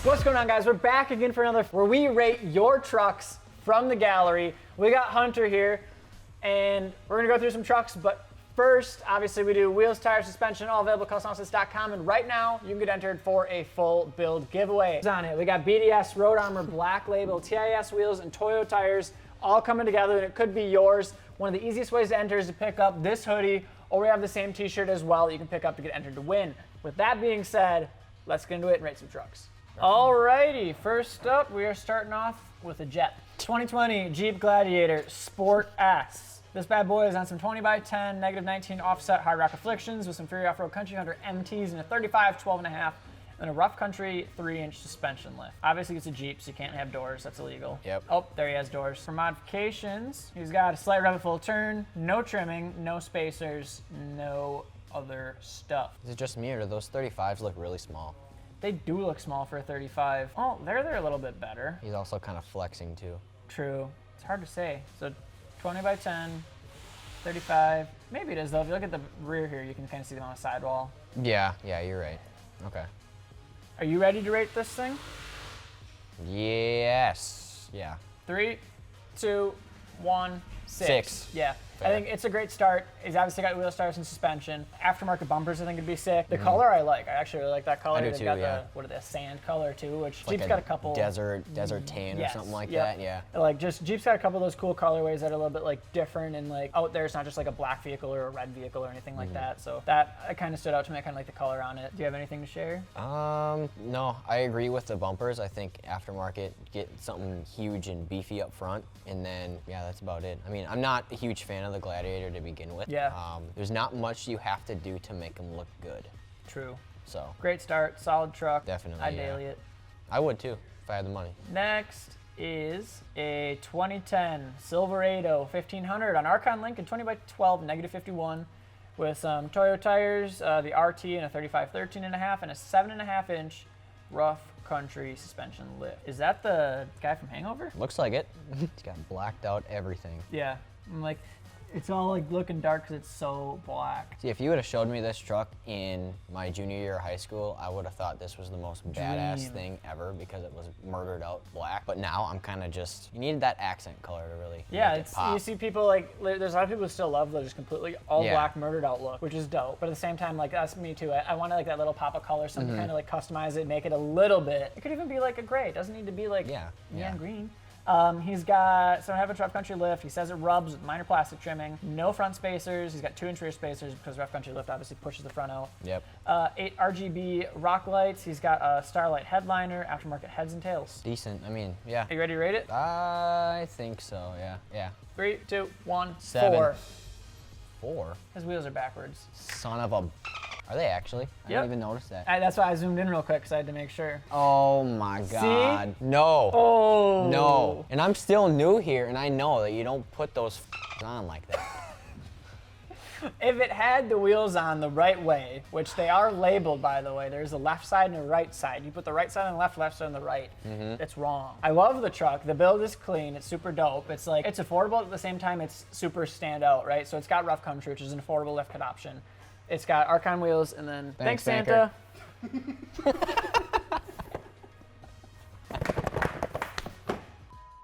What's going on, guys? We're back again for another where we rate your trucks from the gallery. We got Hunter here, and we're gonna go through some trucks, but first, obviously, we do wheels, tires, suspension, all available at CustomHouses.com, and right now, you can get entered for a full build giveaway. On it, we got BDS, Road Armor, Black Label, TIS wheels, and Toyo tires all coming together, and it could be yours. One of the easiest ways to enter is to pick up this hoodie, or we have the same t-shirt as well that you can pick up to get entered to win. With that being said, let's get into it and rate some trucks. Alrighty, first up, we are starting off with a Jet. 2020 Jeep Gladiator Sport S. This bad boy is on some 20x10, -19 offset hard rock afflictions with some Fury Off-Road Country Hunter MTs and a 35, 12.5, and a Rough Country 3-inch suspension lift. Obviously it's a Jeep, so you can't have doors, that's illegal. Yep. Oh, there he has doors. For modifications, he's got a slight rev at full turn, no trimming, no spacers, no other stuff. Is it just me, or do those 35s look really small? They do look small for a 35. Oh, they're a little bit better. He's also kind of flexing too. True. It's hard to say. So 20x10, 35. Maybe it is though. If you look at the rear here, you can kind of see them on the sidewall. Yeah, you're right. Okay. Are you ready to rate this thing? Yes. Yeah. 3, 2, 1, 6. 6. Yeah. Fair. I think it's a great start. He's obviously got wheel stars and suspension. Aftermarket bumpers, I think, would be sick. The color I like. I actually really like that color. I do They've too, got yeah. the sand color too, which Like Jeep's got a couple. desert tan Yes, or something like yep. that. Yeah. Like Jeep's got a couple of those cool colorways that are a little bit like different and like out there. It's not just like a black vehicle or a red vehicle or anything like that. So that kind of stood out to me. I kind of like the color on it. Do you have anything to share? No, I agree with the bumpers. I think aftermarket, get something huge and beefy up front, and then yeah, that's about it. I mean, I'm not a huge fan of the Gladiator to begin with. Yeah. There's not much you have to do to make them look good. True. So Great start, solid truck. Definitely, I'd yeah. daily it. I would too if I had the money. Next is a 2010 Silverado 1500 on Archon Lincoln 20x12 -51 with some Toyo tires, the RT and a 35 13.5 and a 7.5-inch Rough Country suspension lift. Is that the guy from Hangover? Looks like it. He's got blacked out everything. Yeah. I'm like, it's all like looking dark because it's so black. See, if you would have showed me this truck in my junior year of high school, I would have thought this was the most badass Dream. thing ever because it was murdered out black. But now I'm kind of just, you needed that accent color to really Yeah, make it it's pop. you see people like there's a lot of people who still love the just completely all Yeah. black murdered out look, which is dope. But at the same time, like that's me too. I want like that little pop of color, something Mm-hmm. kind of like customize it, make it a little bit. It could even be like a gray. It doesn't need to be like Yeah, neon yeah. green. He's got 7.5-inch Rough Country lift. He says it rubs with minor plastic trimming. No front spacers. He's got 2-inch rear spacers because Rough Country lift obviously pushes the front out. Yep. 8 RGB rock lights. He's got a Starlight headliner, aftermarket heads and tails. Decent. I mean, yeah. Are you ready to rate it? I think so, yeah. 3, 2, 1, 7. 4. 4? His wheels are backwards. Son of a... Are they actually? I Yep. didn't even notice that. That's why I zoomed in real quick because I had to make sure. Oh my God. No. Oh. No. And I'm still new here, and I know that you don't put those on like that. If it had the wheels on the right way, which they are labeled, by the way, there's a left side and a right side. You put the right side on the left side on the right. It's wrong. I love the truck. The build is clean. It's super dope. It's like, it's affordable at the same time. It's super standout, right? So it's got Rough Country, which is an affordable lift kit option. It's got Archon wheels, and then thanks Santa.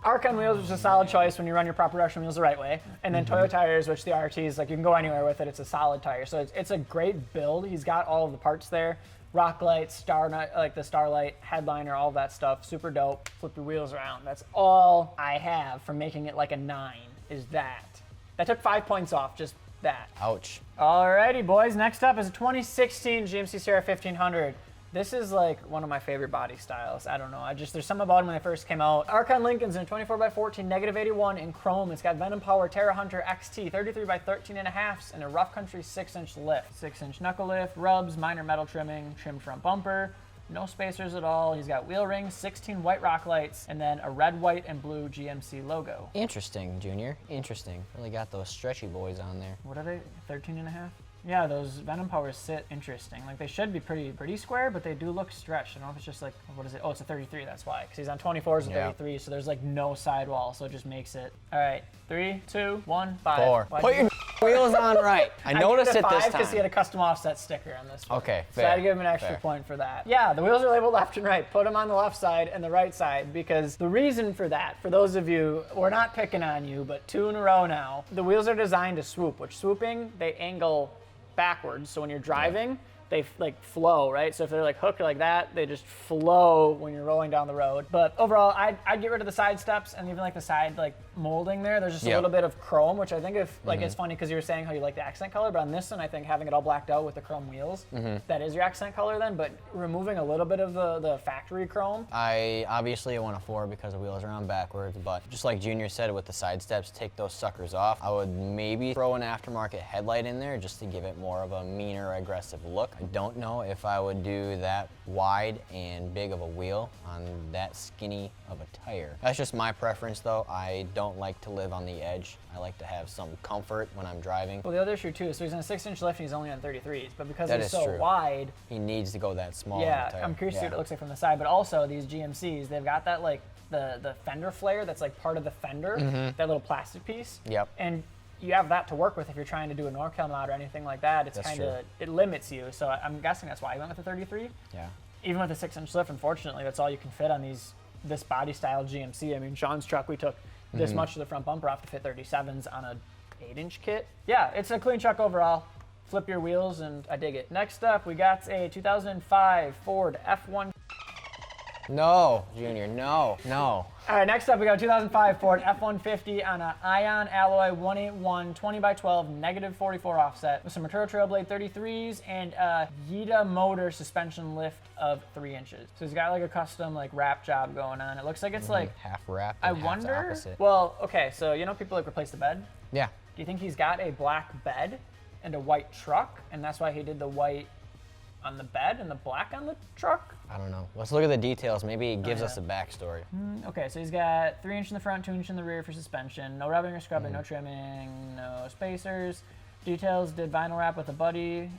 Archon wheels, which is a solid choice when you run your prop production wheels the right way. And then Toyo tires, which the RTs, like you can go anywhere with it. It's a solid tire. So it's a great build. He's got all of the parts there. Rock lights, like the Starlight, headliner, all that stuff. Super dope. Flip your wheels around. That's all I have for making it like a 9 is that. That took 5 points off, just that. Ouch. Alrighty, boys. Next up is a 2016 GMC Sierra 1500. This is like one of my favorite body styles. I don't know. There's something about them when they first came out. Archon Lincoln's in a 24x14 -81 in chrome. It's got Venom Power Terra Hunter XT 33x13.5 and a Rough Country 6-inch lift. 6-inch knuckle lift, rubs, minor metal trimming, trimmed front bumper. No spacers at all. He's got wheel rings, 16 white rock lights, and then a red, white, and blue GMC logo. Interesting, Junior. Interesting. Really got those stretchy boys on there. What are they? 13.5? Yeah, those Venom powers sit interesting. Like they should be pretty square, but they do look stretched. I don't know if it's just like, what is it? Oh, it's a 33, that's why. Because he's on 24s and Yeah. 33, so there's like no sidewall, so it just makes it. All right, 3, 2, 1, 5. 4. Why'd Put you- your wheels on right. I noticed it this because he had time. a custom offset sticker on this one. Okay, So I had to fair, give him an extra fair. point for that. Yeah, the wheels are labeled left and right. Put them on the left side and the right side because the reason for that, for those of you, we're not picking on you, but 2 in a row now, the wheels are designed to swoop, which swooping, they angle backwards. So when you're driving, they like flow, right? So if they're like hooked like that, they just flow when you're rolling down the road. But overall, I'd get rid of the side steps and even like the side like molding there. There's just a Yep. little bit of chrome, which I think if like it's funny because you were saying how you like the accent color, but on this one I think having it all blacked out with the chrome wheels, that is your accent color then. But removing a little bit of the factory chrome. I obviously want a 4 because the wheels are on backwards, but just like Junior said with the side steps, take those suckers off. I would maybe throw an aftermarket headlight in there just to give it more of a meaner, aggressive look. I don't know if I would do that wide and big of a wheel on that skinny of a tire. That's just my preference though. I don't like to live on the edge. I like to have some comfort when I'm driving. Well, the other issue too, so he's in a 6-inch lift and he's only on 33s, but because That he's is so true. wide, He needs to go that small. yeah, of a tire. I'm curious to see Yeah. what it looks like from the side. But also these GMCs, they've got that like the fender flare that's like part of the fender, that little plastic piece. Yep. And you have that to work with if you're trying to do a NorCal mod or anything like that. It's That's kind of, true. it limits you. So I'm guessing that's why he went with the 33. Yeah. Even with a 6-inch lift, unfortunately, that's all you can fit on this body style GMC. I mean, Sean's truck, we took this much of the front bumper off to fit 37s on a 8-inch kit. Yeah, it's a clean truck overall. Flip your wheels, and I dig it. Next up, we got a 2005 Ford F1. No, Junior, no, no. All right, next up, we got a 2005 Ford F-150 on an Ion Alloy 181 20x12 negative 44 offset with some Arturo Trailblade 33s and a Yita motor suspension lift of 3 inches. So he's got like a custom like wrap job going on. It looks like it's like, Half wrap. I and half the wonder, opposite. well, okay, so you know people like replace the bed? Yeah. Do you think he's got a black bed and a white truck, and that's why he did the white on the bed and the black on the truck? I don't know. Let's look at the details. Maybe it gives yeah. us a backstory. Okay, so he's got 3-inch in the front, 2-inch in the rear for suspension. No rubbing or scrubbing, no trimming, no spacers. Details, did vinyl wrap with a buddy.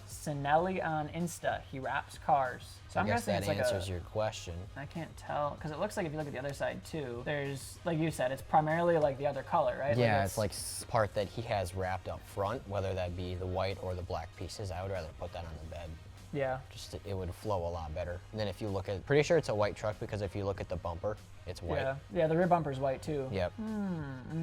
Sinelli on Insta. He wraps cars. So I I'm guess guessing that it's like answers your question. I can't tell, because it looks like if you look at the other side too, there's, like you said, it's primarily like the other color, right? Yeah, it's like part that he has wrapped up front, whether that be the white or the black pieces. I would rather put that on the bed. Yeah. Just it would flow a lot better. And then if you look at, pretty sure it's a white truck because if you look at the bumper, it's white. Yeah. Yeah, the rear bumper's white too. Yep.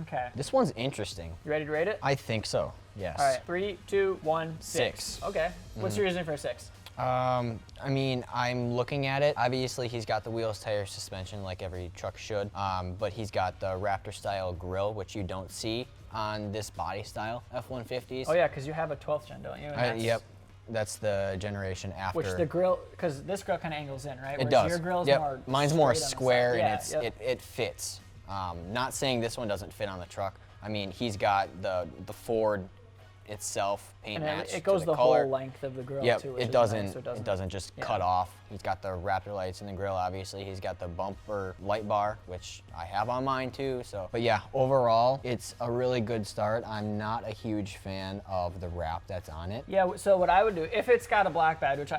Okay. This one's interesting. You ready to rate it? I think so. Yes. All right. 3, 2, 1, 6. 6. Okay. What's your reasoning for a 6? I mean, I'm looking at it. Obviously, he's got the wheels, tires, suspension, like every truck should. But he's got the Raptor-style grille, which you don't see on this body style F-150s. Oh yeah, because you have a 12th gen, don't you? And that's- Yep. That's the generation after. Which the grill, because this grill kind of angles in, right? It Whereas does. Your grill's Yep. more Mine's more straight on the square side. and Yeah, it's yep. it fits. Not saying this one doesn't fit on the truck. I mean, he's got the Ford itself paint And matched it goes to the the color. whole length of the grill Yep, too. Which it is doesn't, nice, so it doesn't just yeah. cut off. He's got the Raptor lights in the grill, obviously. He's got the bumper light bar, which I have on mine too. So, but yeah, overall, it's a really good start. I'm not a huge fan of the wrap that's on it. Yeah. So what I would do if it's got a black bed, which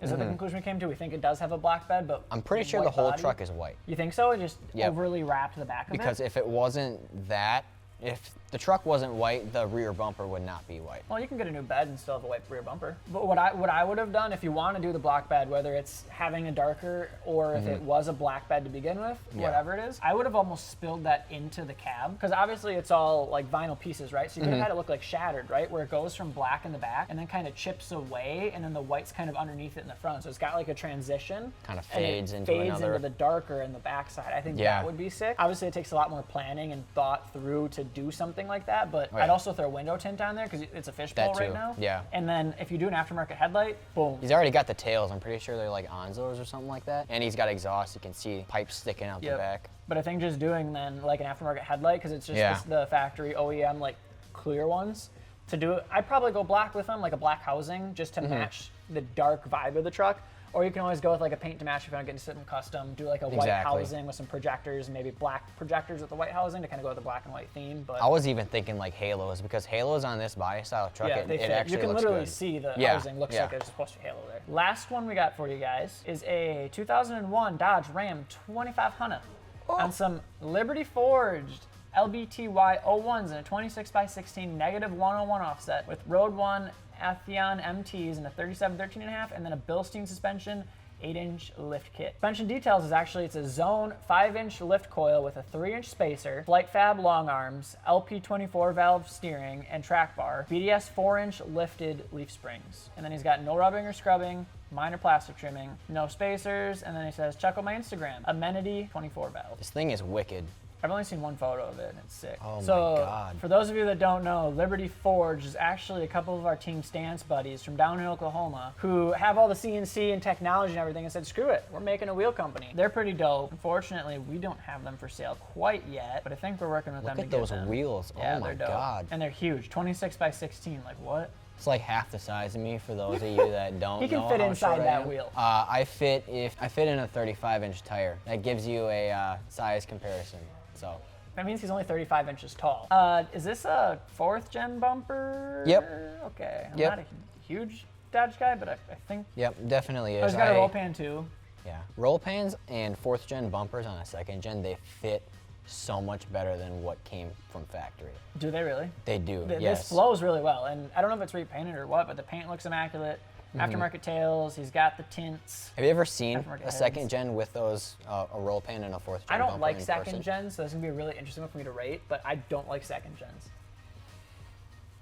is that the conclusion we came to? We think it does have a black bed, but I'm pretty sure white the whole body? truck is white. You think so? It just Yep. overly wrapped the back of Because it. if it wasn't that, if the truck wasn't white, the rear bumper would not be white. Well, you can get a new bed and still have a white rear bumper. But what I would have done if you want to do the black bed, whether it's having a darker or if it was a black bed to begin with, Yeah. whatever it is, I would have almost spilled that into the cab because obviously it's all like vinyl pieces, right? So you could have had it look like shattered, right? Where it goes from black in the back and then kind of chips away, and then the white's kind of underneath it in the front. So it's got like a transition. Kind of and it fades into fades another. into the darker in the backside. I think Yeah. that would be sick. Obviously, it takes a lot more planning and thought through to do something like that, but Oh, yeah. I'd also throw window tint on there because it's a fishbowl That right too, now. yeah. And then if you do an aftermarket headlight, boom. He's already got the tails. I'm pretty sure they're like Onzos or something like that. And he's got exhaust. You can see pipes sticking out the Yep. back. But I think just doing then like an aftermarket headlight because it's just Yeah. the factory OEM like clear ones. To do it, I'd probably go black with them, like a black housing, just to match the dark vibe of the truck. Or you can always go with like a paint to match if you want to get into something custom. Do like a white Exactly. housing with some projectors, maybe black projectors with the white housing to kind of go with the black and white theme. But I was even thinking like halos because halos on this body style truck, yeah, they it fit. actually You can looks literally good. see the Yeah, housing looks yeah. like there's supposed to be halo there. Last one we got for you guys is a 2001 Dodge Ram 2500 on some Liberty Forged LBTY 01s and a 26x16 negative 101 offset with Road 1 Atheon MTs and a 37 13.5, and then a Bilstein suspension 8-inch lift kit. Suspension details is actually, it's a Zone 5-inch lift coil with a 3-inch spacer, FlightFab long arms, LP24 valve steering and track bar, BDS 4-inch lifted leaf springs. And then he's got no rubbing or scrubbing, minor plastic trimming, no spacers, and then he says, check out my Instagram, Amenity 24 valve. This thing is wicked. I've only seen one photo of it, and it's sick. Oh my so, God. for those of you that don't know, Liberty Forge is actually a couple of our Team Stance buddies from down in Oklahoma who have all the CNC and technology and everything and said, screw it, we're making a wheel company. They're pretty dope. Unfortunately, we don't have them for sale quite yet, but I think we're working with them to Look get at those them. wheels. Yeah, Oh my they're dope. God. And they're huge, 26x16, like what? It's like half the size of me for those of you that don't He can know fit how inside short I that am. wheel. I fit in a 35-inch tire. That gives you a size comparison. So. That means he's only 35 inches tall. Is this a 4th gen bumper? Yep. Okay. I'm Yep. not a huge Dodge guy, but I think. Yep, definitely is. Oh, he's got a roll pan too. Yeah, roll pans and 4th gen bumpers on a 2nd gen, they fit so much better than what came from factory. Do they really? They do, This yes. flows really well, and I don't know if it's repainted or what, but the paint looks immaculate. Aftermarket tails, he's got the tints. Have you ever seen Aftermarket a heads. 2nd gen with those, a roll pan and a 4th gen I don't bumper like in 2nd person? gens, so this is gonna be a really interesting one for me to rate, but I don't like 2nd gens.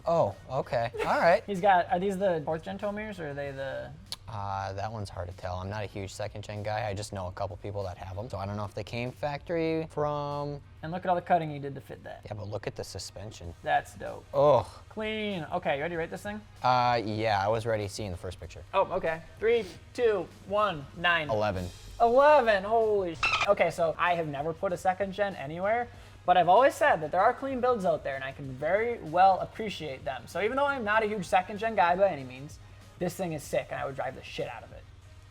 Oh, okay, all right. He's got, are these the 4th gen tow mirrors, or are they the? That one's hard to tell. I'm not a huge 2nd gen guy. I just know a couple people that have them. So I don't know if they came factory from. And look at all the cutting he did to fit that. Yeah, but look at the suspension. That's dope. Oh. Clean. Okay, you ready to rate this thing? Yeah, I was ready seeing the first picture. Oh, okay. 3, 2, 1, 9. 11. 11, holy shit. Okay, so I have never put a 2nd gen anywhere, but I've always said that there are clean builds out there and I can very well appreciate them. So even though I'm not a huge 2nd gen guy by any means, this thing is sick and I would drive the shit out of it.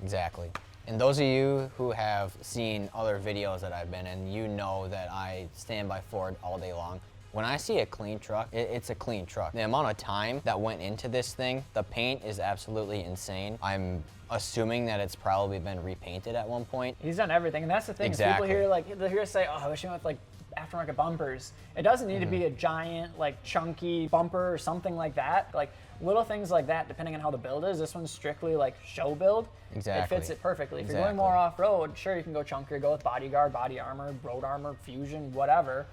Exactly. And those of you who have seen other videos that I've been in, you know that I stand by Ford all day long. When I see a clean truck, it's a clean truck. The amount of time that went into this thing, the paint is absolutely insane. I'm assuming that it's probably been repainted at one point. He's done everything, and that's the thing. is Exactly. People they'll hear say, oh, I wish I went with like aftermarket bumpers. It doesn't need to be a giant, like chunky bumper or something like that. Like little things like that, depending on how the build is. This one's strictly like show build. Exactly. It fits it perfectly. If you're Exactly. going more off-road, sure, you can go chunkier, go with bodyguard, body armor, road armor, fusion, whatever.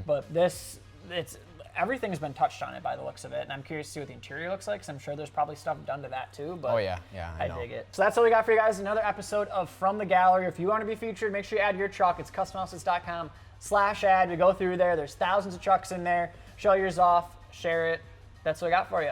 But this, everything's been touched on it by the looks of it, and I'm curious to see what the interior looks like, because I'm sure there's probably stuff done to that too. But Oh yeah, I know. dig it. So that's all we got for you guys. Another episode of From the Gallery. If you want to be featured, make sure you add your truck. It's customhouses.com/ad. We go through there. There's thousands of trucks in there. Show yours off. Share it. That's what I got for you.